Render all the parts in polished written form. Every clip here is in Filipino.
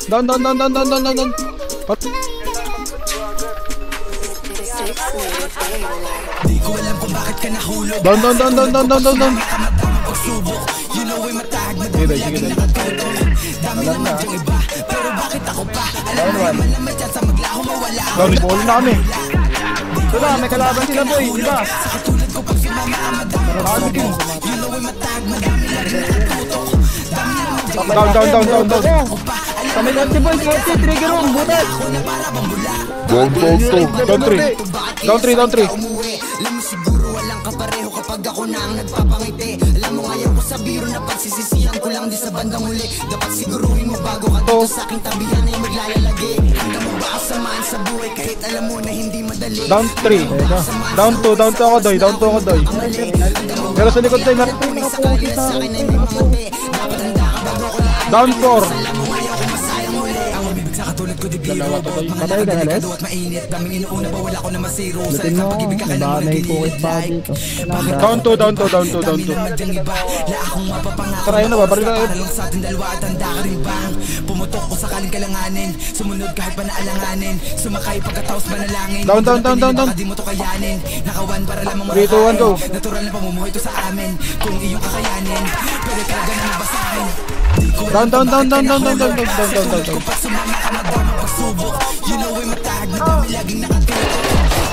Down. Pat. Down. Sige, dahil. Alam na. Down, ball na kami. Ito na, may kalaban sila boy, di ba? Down. Kami lang si boy, trigger room, butat. Down 3. Alam mo siguro walang kapareho kapag ako na ang nagpapangiti. Alam mo ngayon ko sa biro na pagsisisihan ko lang di sa bandang huli. Dapat siguruhin mo bago ka dito sa aking tabihan ay maglalagi. Hanggang mo ba ako samahan sa buhay kahit alam mo na hindi madali. Down 3. Down 2 ako doy. Pero sa likod tayo na. Down 4. Katulad ko dibiro, bawat mga nagagado at mainit. Daming inuuna ba wala ko na masiro. Sa isang pag-ibig ka lang mo nag-iinit like. Down 2. Dami na nadyang iba, la akong mapapangako. Tara yun na ba? Parang sa ating dalawa at handa ka rin bang pumutok ko sakaling kalanganin. Sumunod kahit pa naalanganin. Sumakay pagkatapos manalangin. Down. Baka di mo to kayanin. Nakawan para lamang 3, 2, 1, go. Natural na pamumuhay to sa amin. Kung iyong kakayanin, pwede ka na nabasahin. Down. Kapag sumama ka madama pagsubok. You know ay matahag na dami laging nakatutok.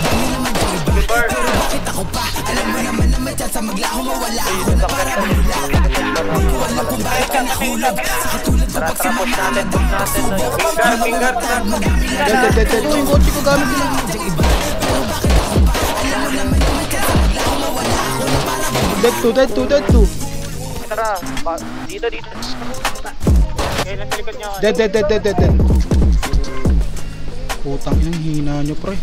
Dami naman yung iba, pero bakit ako pa? Alam mo naman na may chance maglaho mawala ako na para mamula. Hindi ko alam kung bakit ka nahulog. Sa katulad ko pag sumama ka madama pagsubok. You know ay matahag na dami laging Yung kotse ko gamit nila. pero bakit ako pa? Alam mo naman na may chance maglaho mawala ako na para mamula. Dead 2. Tara, dito. Kaya lang sa likod niya. Dead. Putang inang hina nyo pre.